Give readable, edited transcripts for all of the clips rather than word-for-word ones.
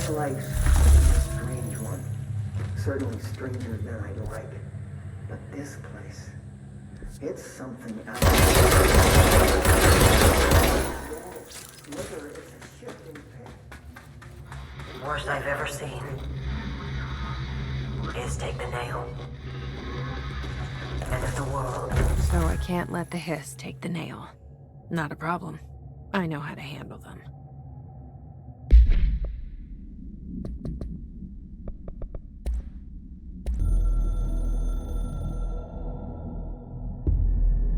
Life is a strange one. Certainly stranger than I'd like. But this place, it's something else. Whether it's a shifting pit. Worst I've ever seen is take the nail. End of the world. So I can't let the hiss take the nail. Not a problem. I know how to handle them.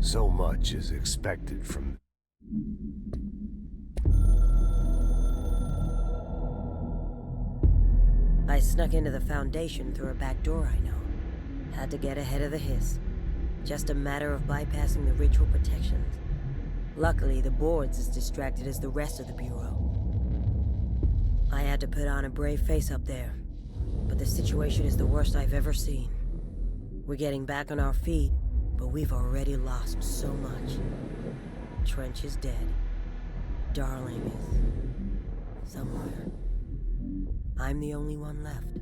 So much is expected from... I snuck into the Foundation through a back door I know. Had to get ahead of the hiss. Just a matter of bypassing the ritual protections. Luckily, the board's as distracted as the rest of the Bureau. I had to put on a brave face up there, but the situation is the worst I've ever seen. We're getting back on our feet, but we've already lost so much. Trench is dead. Darling is... somewhere. I'm the only one left.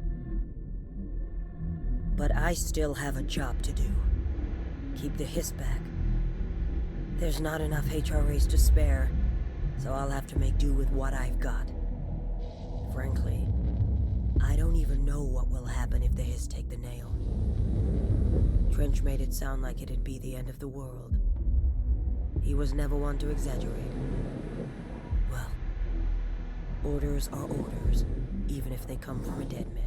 But I still have a job to do. Keep the hiss back. There's not enough HRAs to spare, so I'll have to make do with what I've got. Frankly, I don't even know what will happen if the hiss take the nail. Trench made it sound like it'd be the end of the world. He was never one to exaggerate. Well, orders are orders, even if they come from a dead man.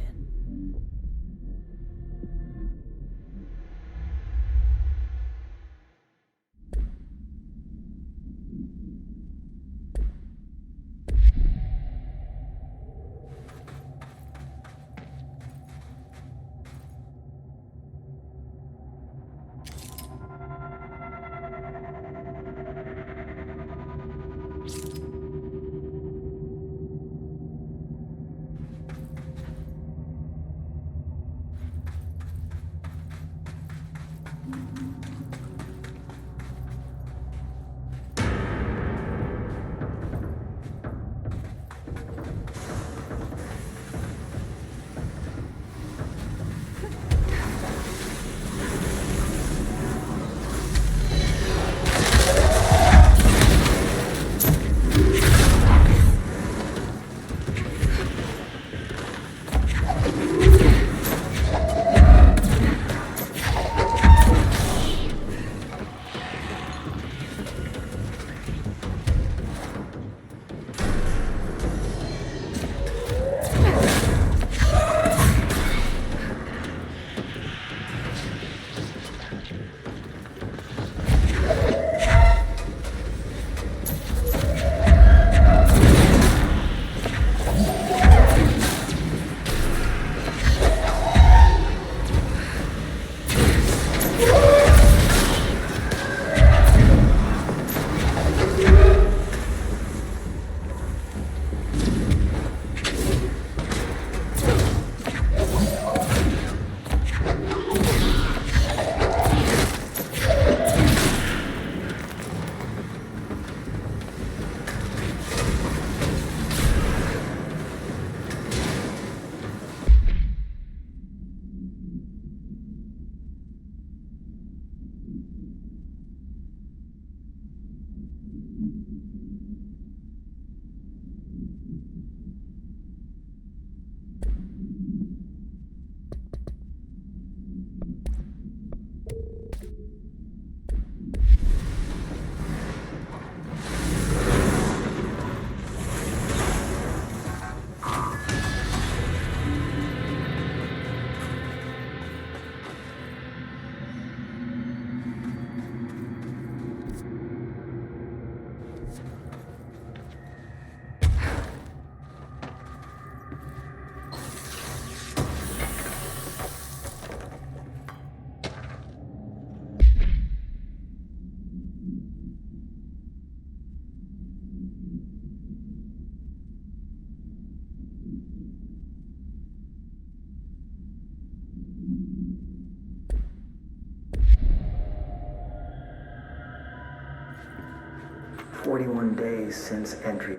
"41 days since entry.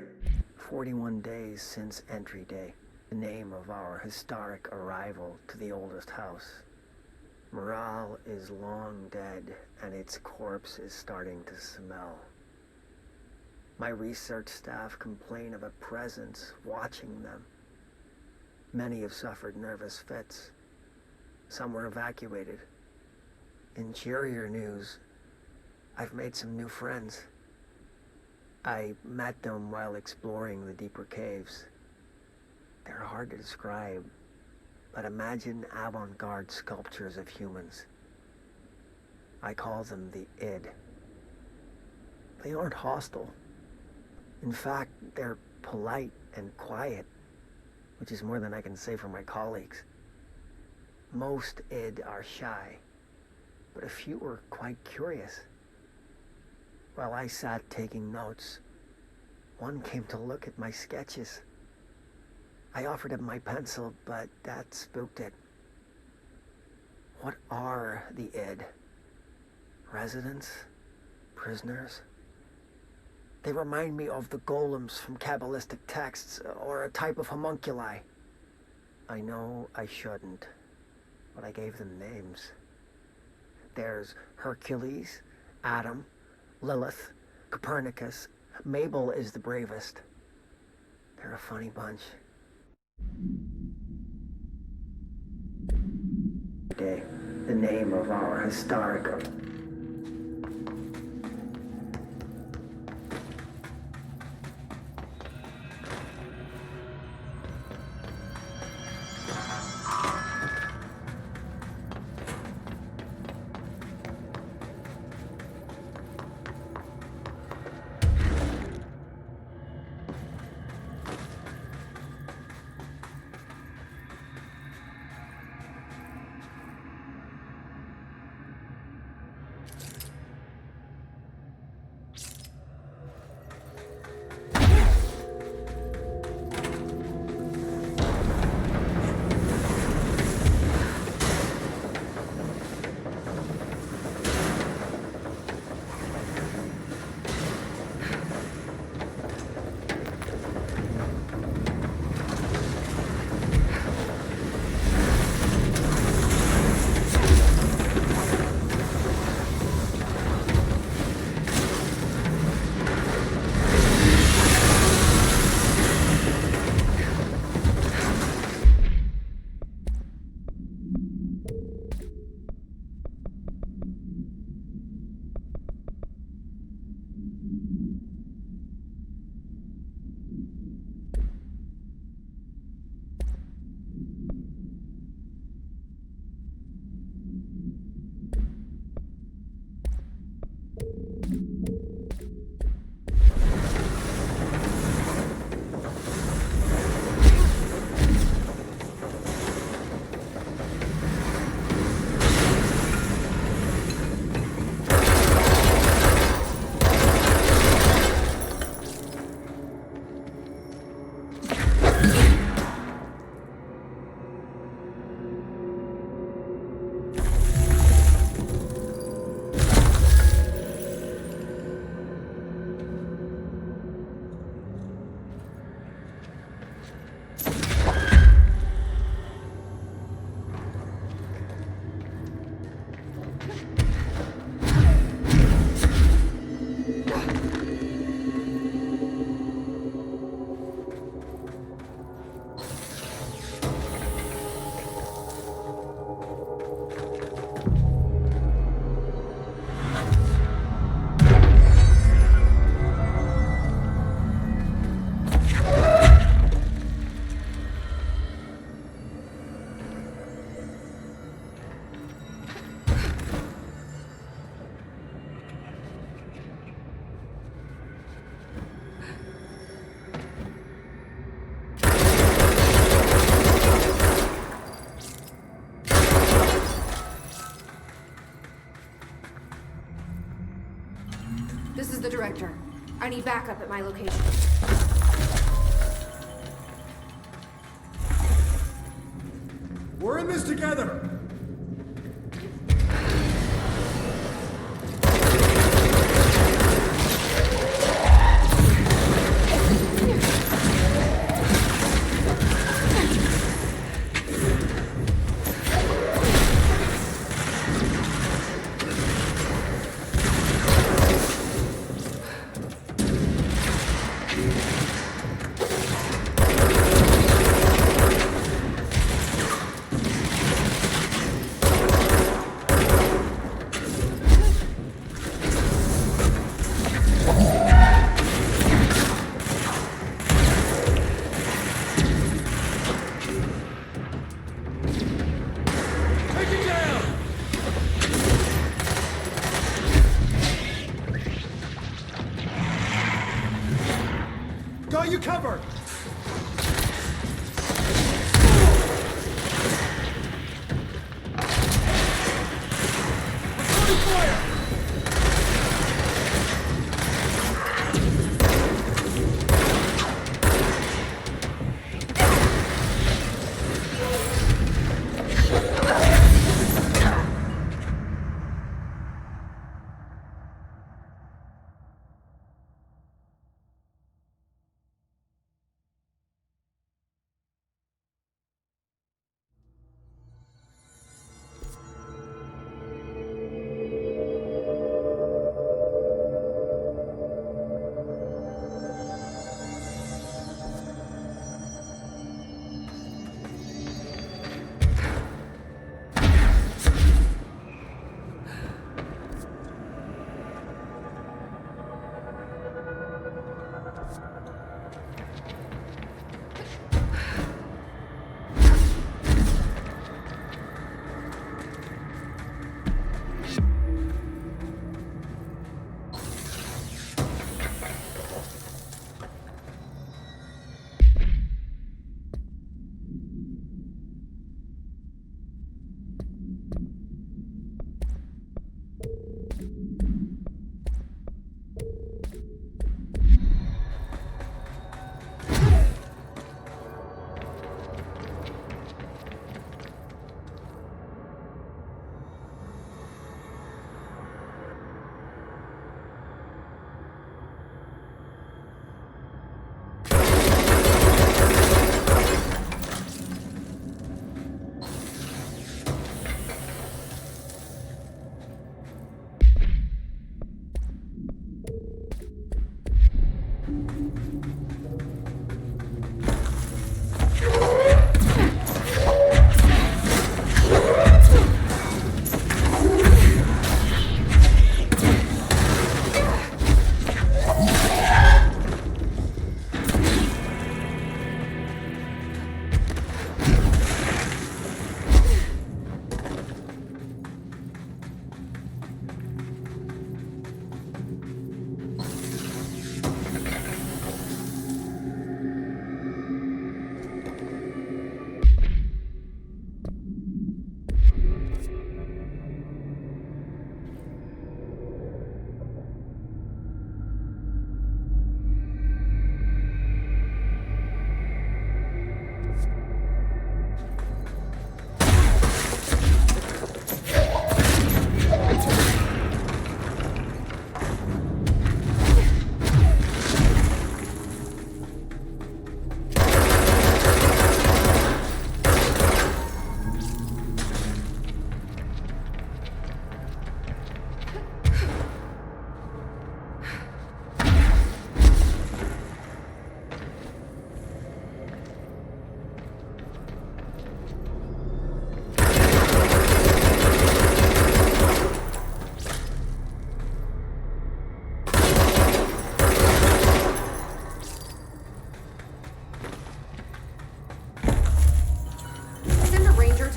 41 days since entry day. the name of our historic arrival to the oldest house. Morale is long dead, and its corpse is starting to smell. My research staff complain of a presence watching them. Many have suffered nervous fits. Some were evacuated. In cheerier news, I've made some new friends. I met them while exploring the deeper caves. They're hard to describe, but imagine avant-garde sculptures of humans. I call them the id. They aren't hostile. In fact, they're polite and quiet, which is more than I can say for my colleagues. Most id are shy, but a few are quite curious. While I sat taking notes, one came to look at my sketches. I offered him my pencil, but that spooked it. What are the id? Residents? Prisoners? They remind me of the golems from Kabbalistic texts, or a type of homunculi. I know I shouldn't, but I gave them names. There's Hercules, Adam, Lilith, Copernicus. Mabel is the bravest. They're a funny bunch. Day, the name of our historic... This is the director. I need backup at my location. We're in this together!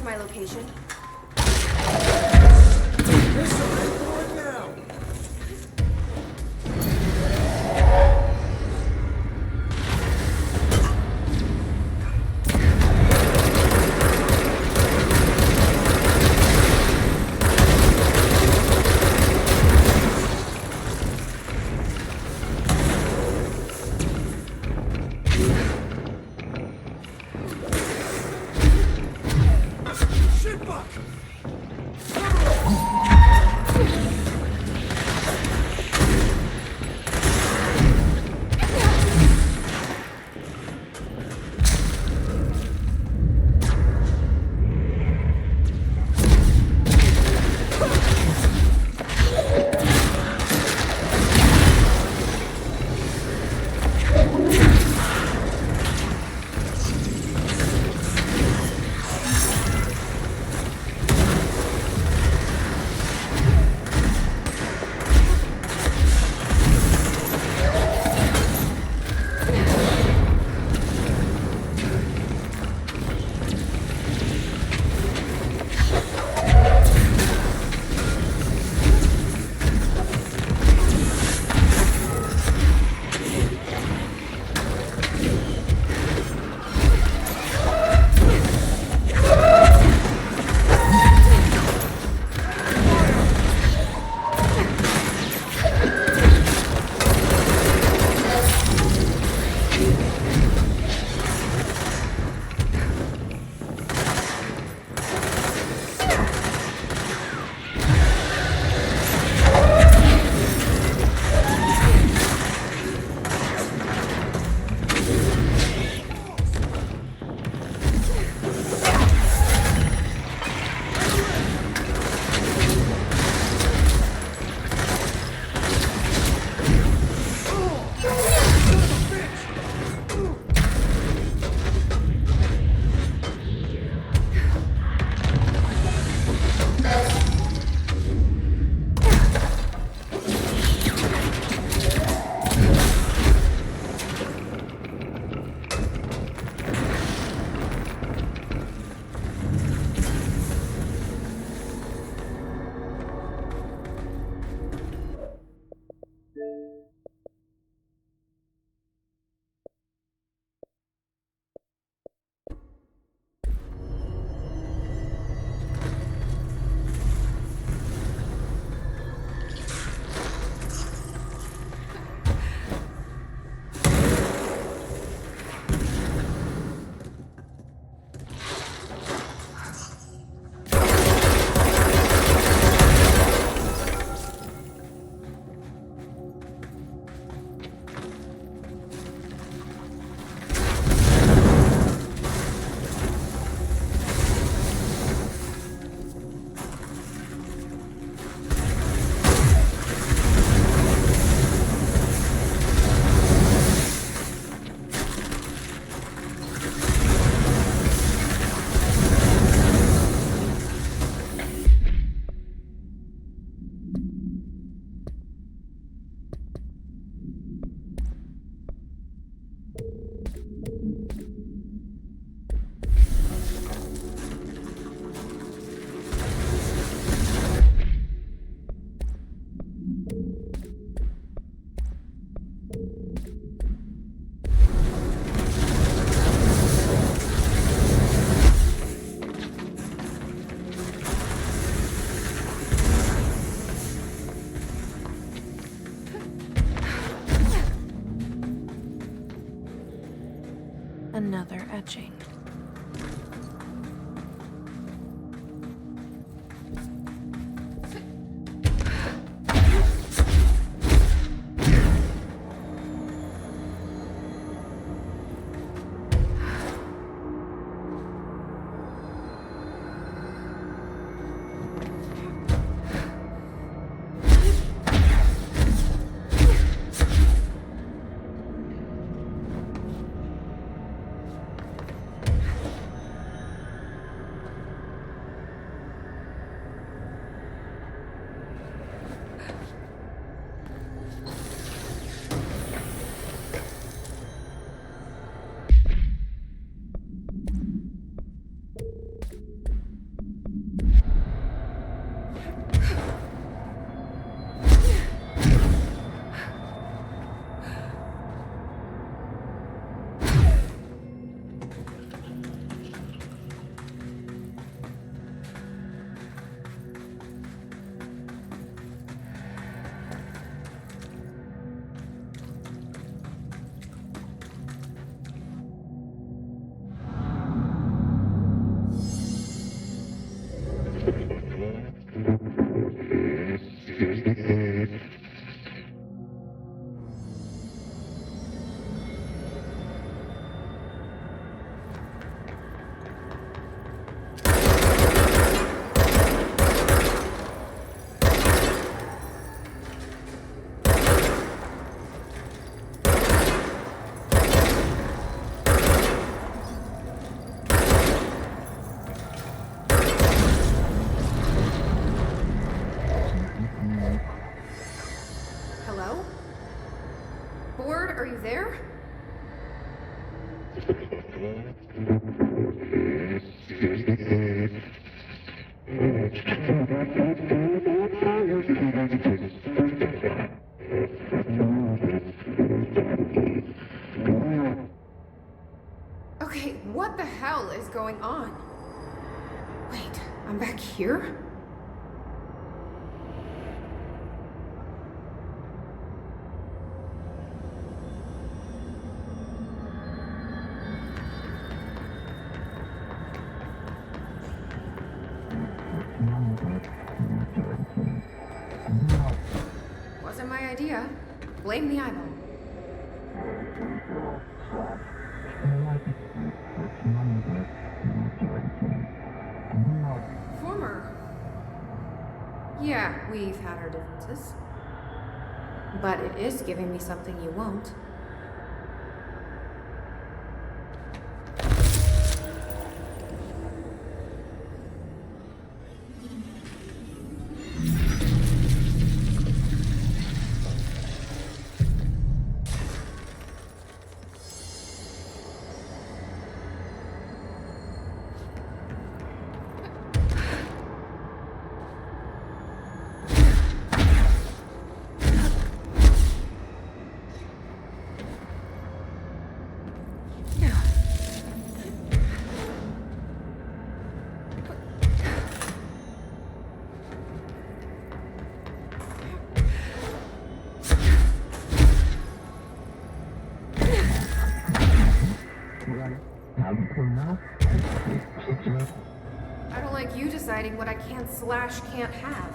my location. This side, forward now! Shitbuck! Another etching. Okay, what the hell is going on? Wait, I'm back here? Wasn't my idea. Blame the eyeball. Former. Yeah, we've had our differences. But it is giving me something you won't. I don't like you deciding what I can/can't have.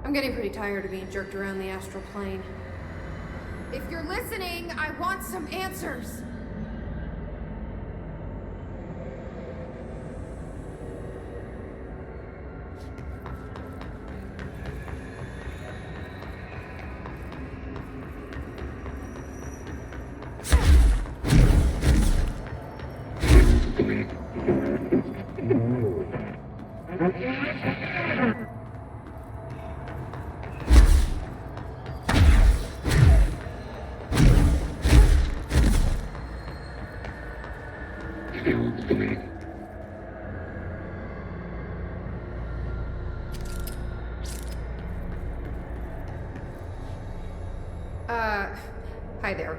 I'm getting pretty tired of being jerked around the astral plane. If you're listening, I want some answers. Hi there.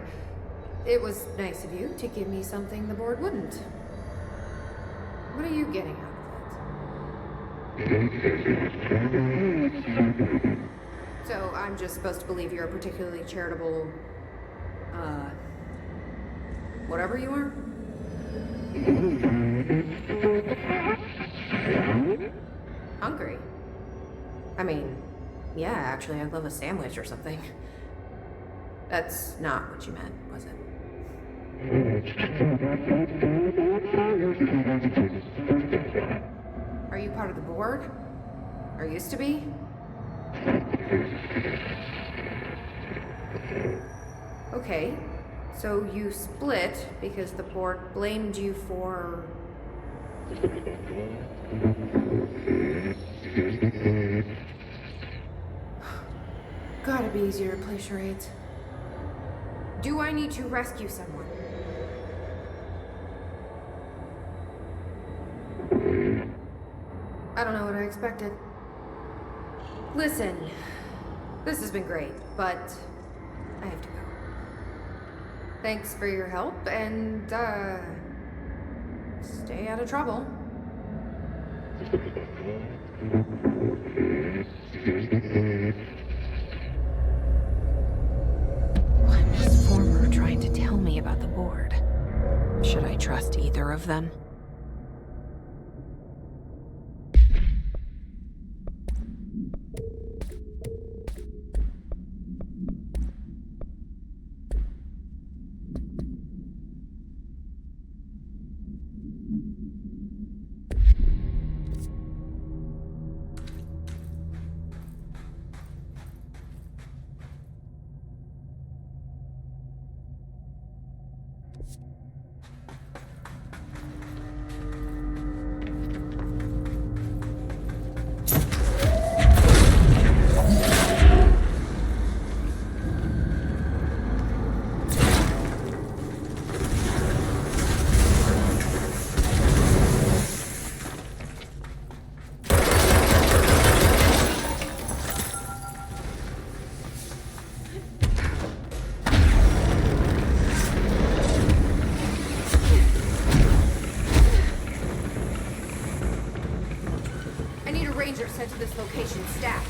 It was nice of you to give me something the board wouldn't. What are you getting out of it? So I'm just supposed to believe you're a particularly charitable, whatever you are? Hungry? I mean, yeah, actually, I'd love a sandwich or something. That's not what you meant, was it? Are you part of the board? Or used to be? Okay, so you split because the board blamed you for... Gotta be easier to play charades. Do I need to rescue someone? I don't know what I expected. Listen, this has been great, but I have to go. Thanks for your help, and, stay out of trouble. What was Former trying to tell me about the board? Should I trust either of them? Ranger sent to this location stat.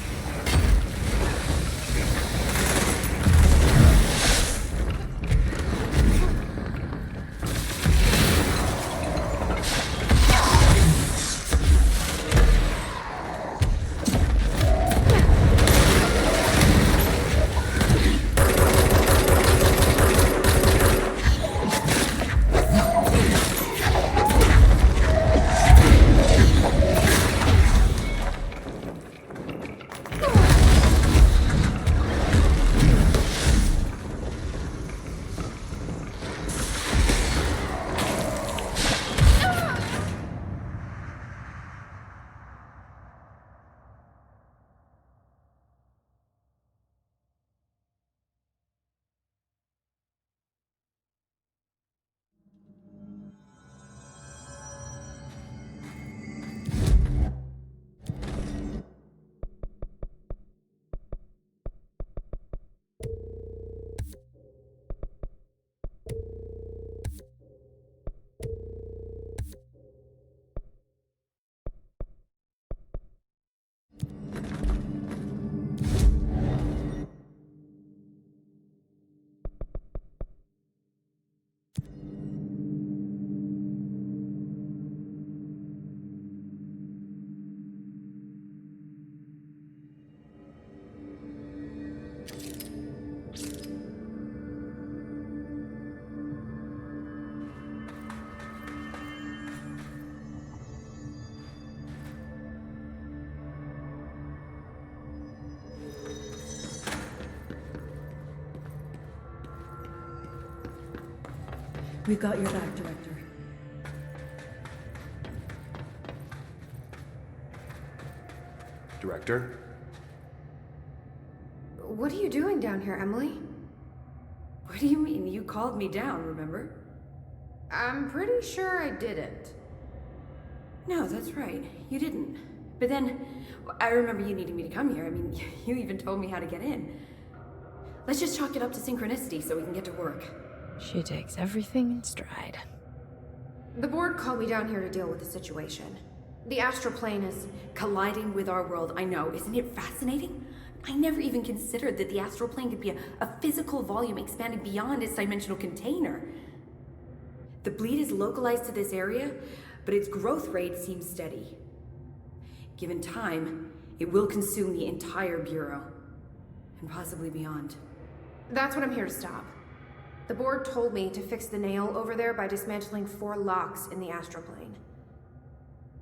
We've got your back, Director. Director? What are you doing down here, Emily? What do you mean? You called me down, remember? I'm pretty sure I didn't. No, that's right. You didn't. But then, I remember you needing me to come here. I mean, you even told me how to get in. Let's just chalk it up to synchronicity so we can get to work. She takes everything in stride. The board called me down here to deal with the situation. The astral plane is... Colliding with our world, I know. Isn't it fascinating? I never even considered that the astral plane could be a physical volume expanding beyond its dimensional container. The bleed is localized to this area, but its growth rate seems steady. Given time, it will consume the entire Bureau, and possibly beyond. That's what I'm here to stop. The board told me to fix the nail over there by dismantling 4 locks in the astral plane.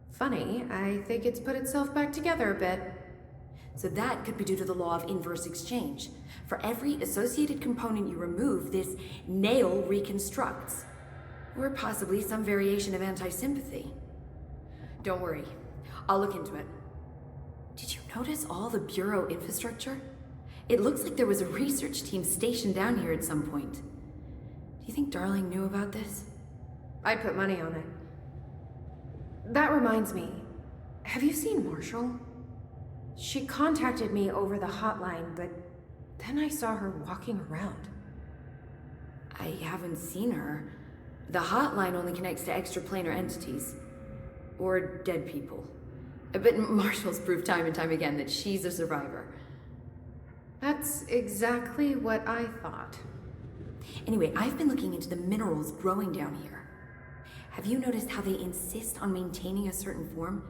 Funny, I think it's put itself back together a bit. So that could be due to the law of inverse exchange. For every associated component you remove, this nail reconstructs. Or possibly some variation of anti-sympathy. Don't worry, I'll look into it. Did you notice all the Bureau infrastructure? It looks like there was a research team stationed down here at some point. Do you think Darling knew about this? I'd put money on it. That reminds me, have you seen Marshall? She contacted me over the hotline, but then I saw her walking around. I haven't seen her. The hotline only connects to extraplanar entities. Or dead people. But Marshall's proved time and time again that she's a survivor. That's exactly what I thought. Anyway, I've been looking into the minerals growing down here. Have you noticed how they insist on maintaining a certain form?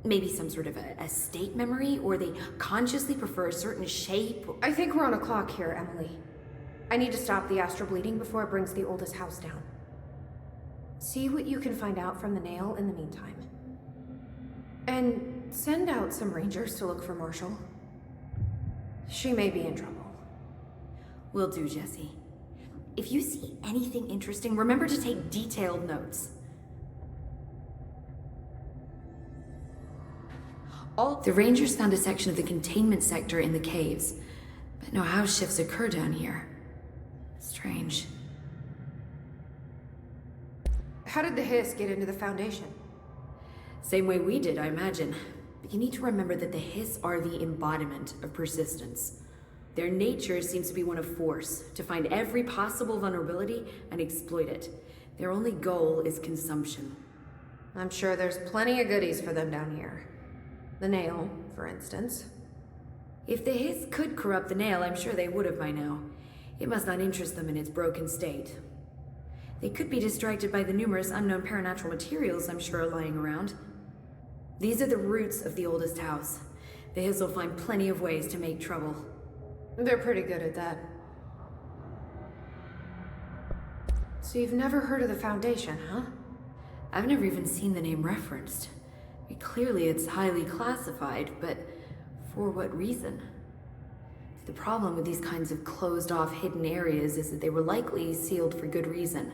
Maybe some sort of a state memory, or they consciously prefer a certain shape? I think we're on a clock here, Emily. I need to stop the astral bleeding before it brings the oldest house down. See what you can find out from the nail in the meantime. And send out some rangers to look for Marshall. She may be in trouble. Will do, Jesse. If you see anything interesting, remember to take detailed notes. The Rangers found a section of the containment sector in the caves, but no house shifts occur down here. Strange. How did the Hiss get into the Foundation? Same way we did, I imagine. But you need to remember that the Hiss are the embodiment of persistence. Their nature seems to be one of force, to find every possible vulnerability and exploit it. Their only goal is consumption. I'm sure there's plenty of goodies for them down here. The nail, for instance. If the Hiss could corrupt the nail, I'm sure they would have by now. It must not interest them in its broken state. They could be distracted by the numerous unknown paranatural materials I'm sure are lying around. These are the roots of the oldest house. The Hiss will find plenty of ways to make trouble. They're pretty good at that. So you've never heard of the Foundation, huh? I've never even seen the name referenced. Clearly it's highly classified, but for what reason? The problem with these kinds of closed-off hidden areas is that they were likely sealed for good reason.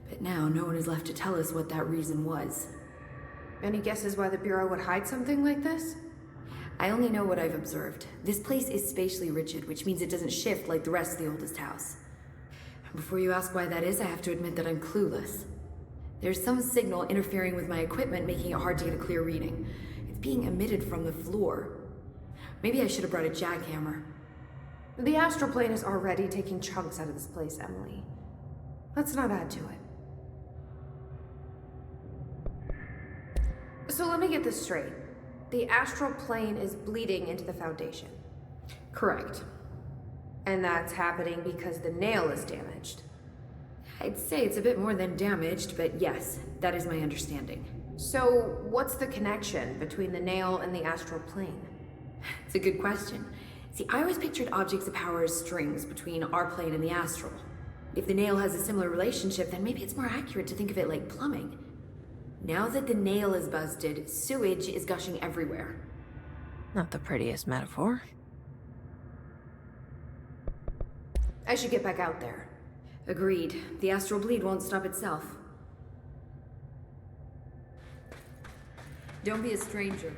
But now no one is left to tell us what that reason was. Any guesses why the Bureau would hide something like this? I only know what I've observed. This place is spatially rigid, which means it doesn't shift like the rest of the oldest house. Before you ask why that is, I have to admit that I'm clueless. There's some signal interfering with my equipment, making it hard to get a clear reading. It's being emitted from the floor. Maybe I should have brought a jackhammer. The astral plane is already taking chunks out of this place, Emily. Let's not add to it. So let me get this straight. The astral plane is bleeding into the Foundation. Correct. And that's happening because the nail is damaged. I'd say it's a bit more than damaged, but yes, that is my understanding. So what's the connection between the nail and the astral plane? It's a good question. See, I always pictured objects of power as strings between our plane and the astral. If the nail has a similar relationship, then maybe it's more accurate to think of it like plumbing. Now that the nail is busted, sewage is gushing everywhere. Not the prettiest metaphor. I should get back out there. Agreed. The astral bleed won't stop itself. Don't be a stranger.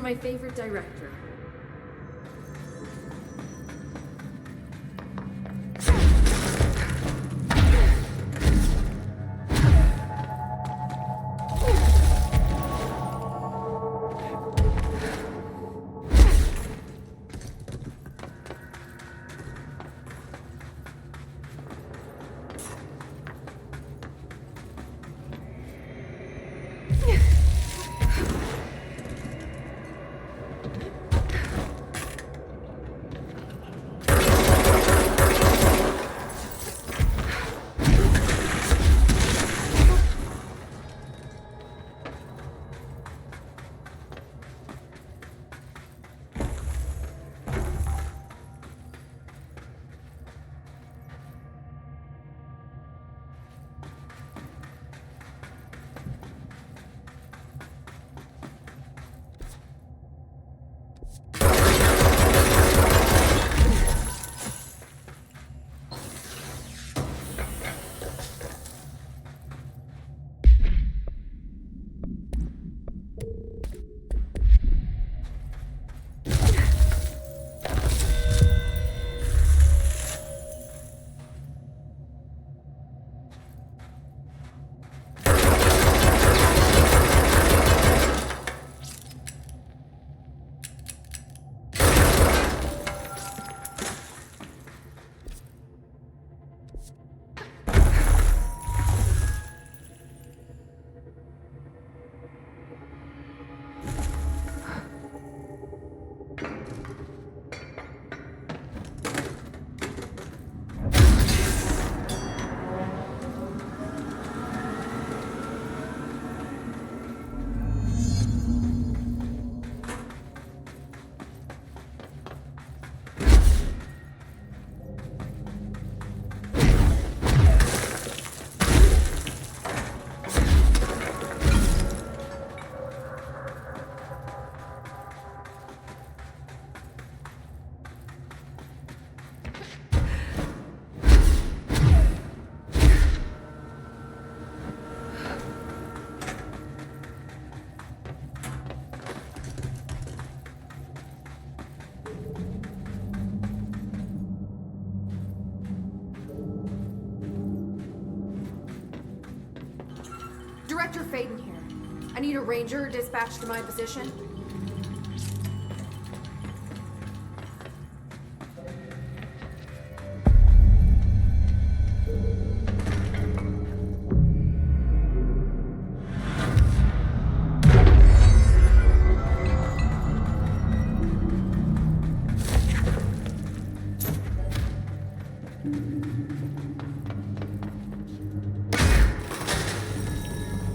to my favorite director. Director Faden here. I need a ranger dispatched to my position.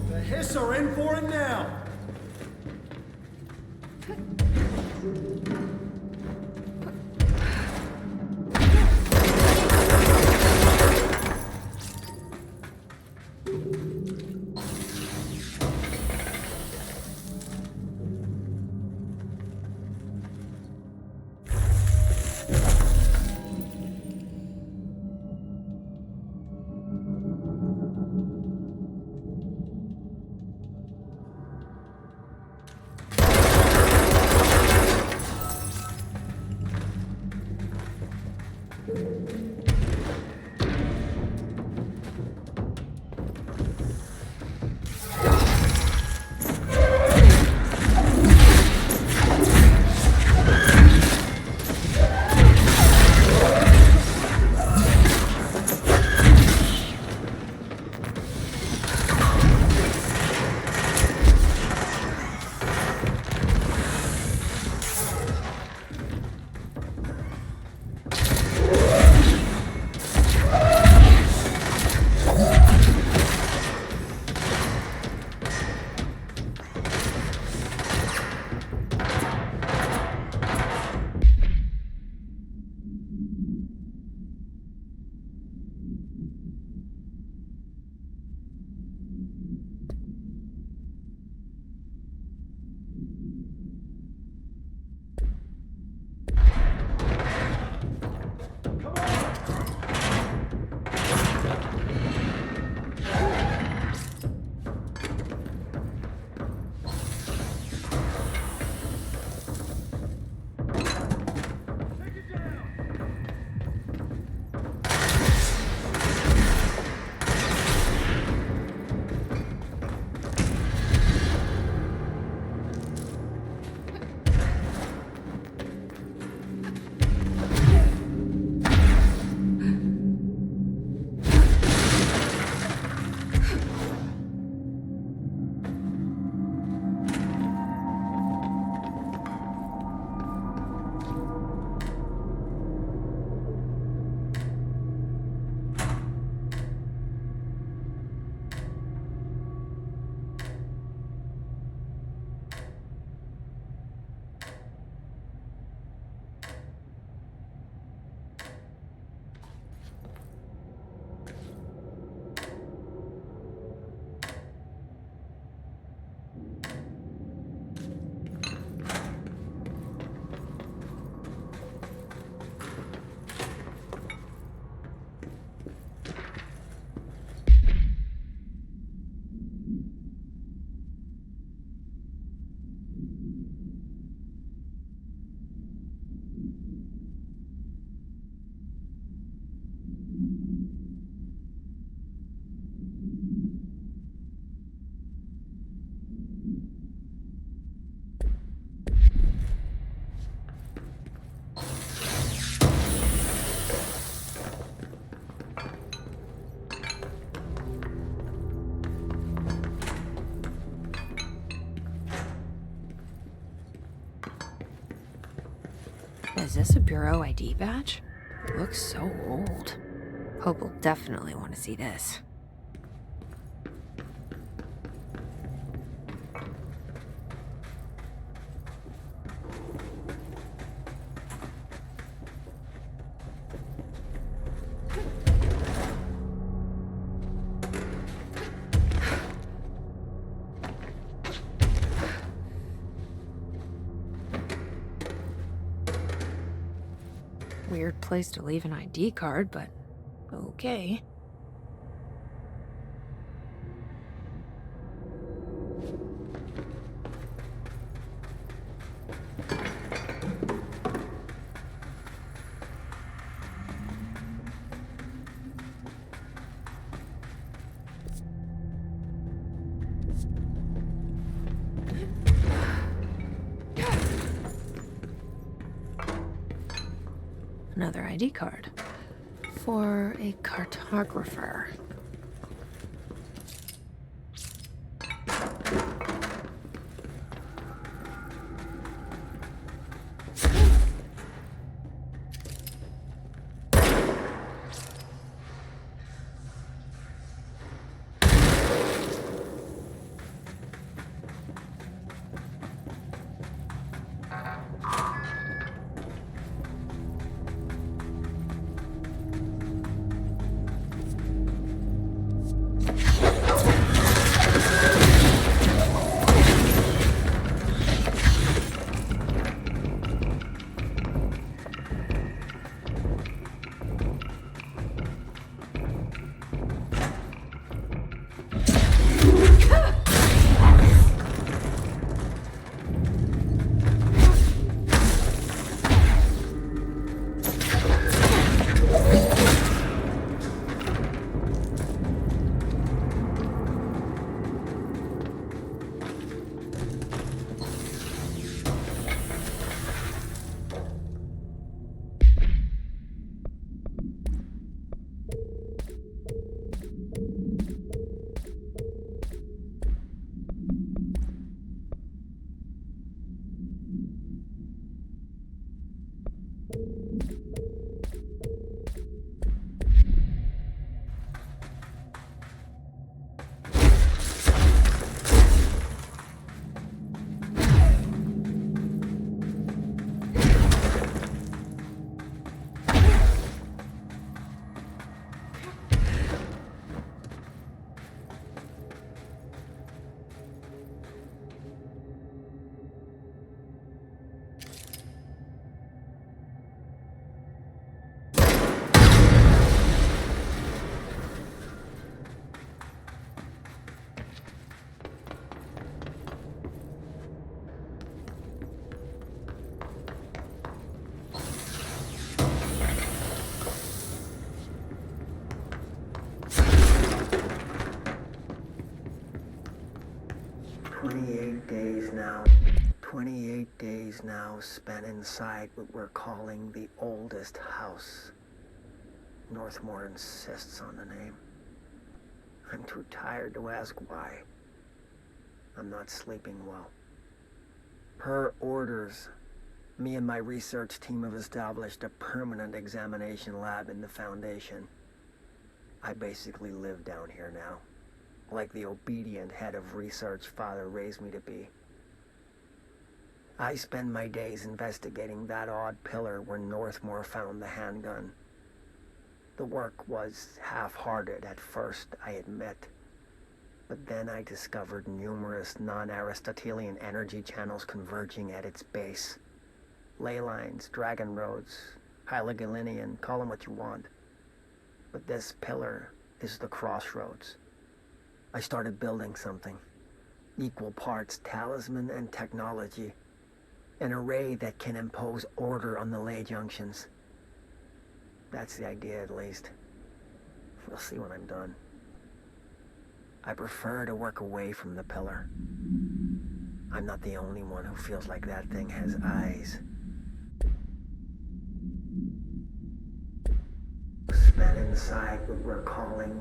The Hiss are in for it now! Is this a Bureau ID badge? It looks so old. Hope will definitely want to see this. Weird place to leave an ID card, but okay. Another ID card. For a cartographer. Now, 28 days now spent inside what we're calling the oldest house. Northmore insists on the name. I'm too tired to ask why. I'm not sleeping well. Per orders, me and my research team have established a permanent examination lab in the Foundation. I basically live down here now, like the obedient head of research Father raised me to be. I spend my days investigating that odd pillar where Northmore found the handgun. The work was half-hearted at first, I admit. But then I discovered numerous non-Aristotelian energy channels converging at its base. Ley lines, dragon roads, Hyligalinian, call them what you want. But this pillar is the crossroads. I started building something. Equal parts talisman and technology. An array that can impose order on the ley junctions. That's the idea, at least. We'll see when I'm done. I prefer to work away from the pillar. I'm not the only one who feels like that thing has eyes. Spent inside what we're calling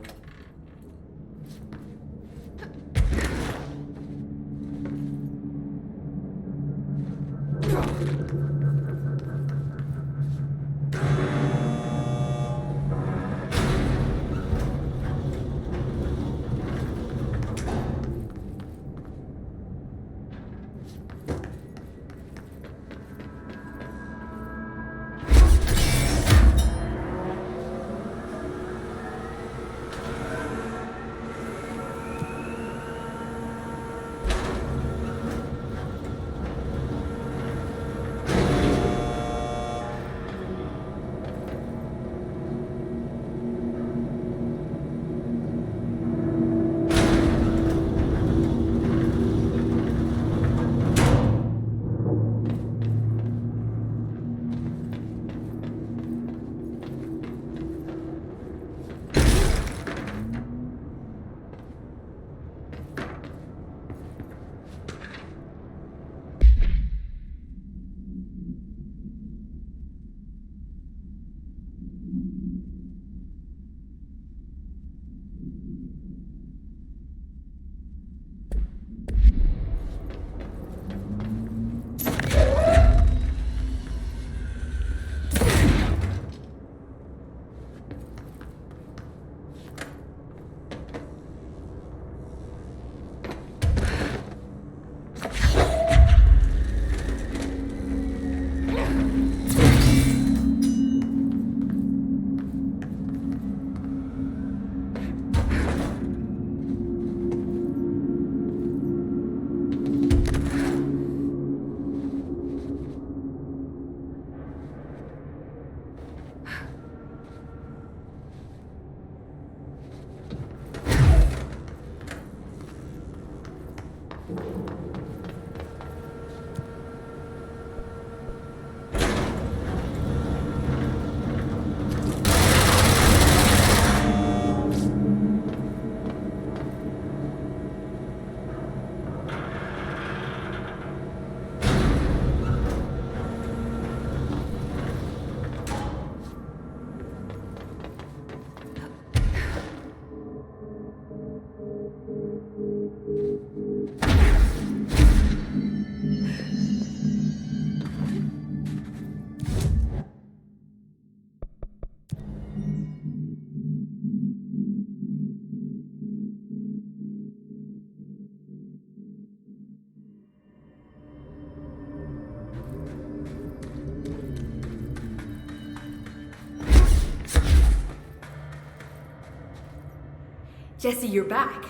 Jesse, you're back.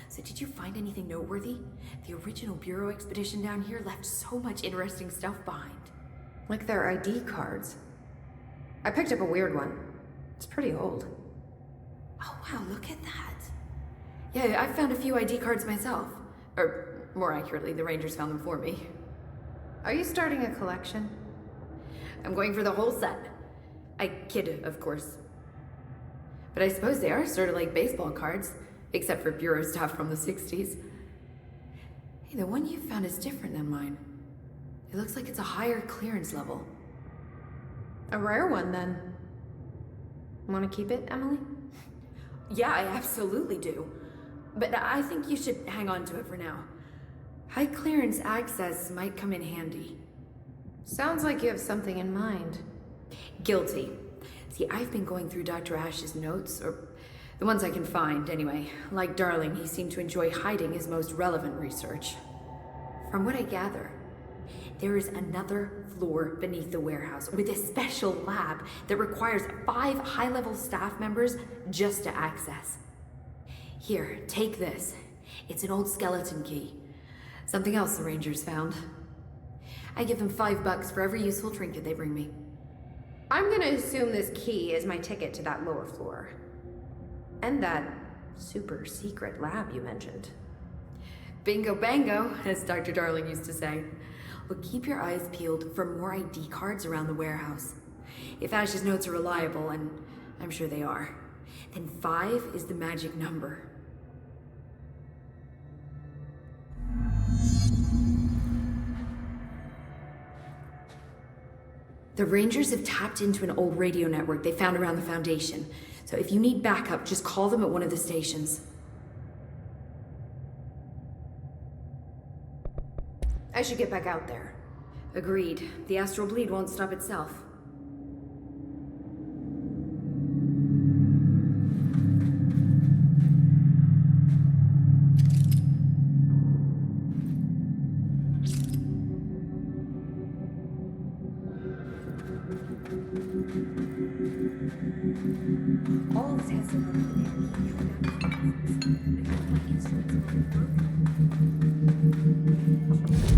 So did you find anything noteworthy? The original Bureau expedition down here left so much interesting stuff behind. Like their ID cards. I picked up a weird one. It's pretty old. Oh wow, look at that. Yeah, I found a few ID cards myself. Or, more accurately, the Rangers found them for me. Are you starting a collection? I'm going for the whole set. I kid, of course. But I suppose they are sort of like baseball cards, except for Bureau stuff from the 60s. Hey, the one you found is different than mine. It looks like it's a higher clearance level. A rare one, then. Want to keep it, Emily? Yeah, I absolutely do. But I think you should hang on to it for now. High clearance access might come in handy. Sounds like you have something in mind. Guilty. See, I've been going through Dr. Ash's notes, or the ones I can find, anyway. Like Darling, he seemed to enjoy hiding his most relevant research. From what I gather, there is another floor beneath the warehouse with a special lab that requires 5 high-level staff members just to access. Here, take this. It's an old skeleton key. Something else the Rangers found. I give them $5 for every useful trinket they bring me. I'm gonna assume this key is my ticket to that lower floor. And that super secret lab you mentioned. Bingo bango, as Dr. Darling used to say. Well, keep your eyes peeled for more ID cards around the warehouse. If Ash's notes are reliable, and I'm sure they are, then 5 is the magic number. The Rangers have tapped into an old radio network they found around the Foundation. So if you need backup, just call them at one of the stations. I should get back out there. Agreed. The astral bleed won't stop itself. All the tests are running there. Instruments are broken.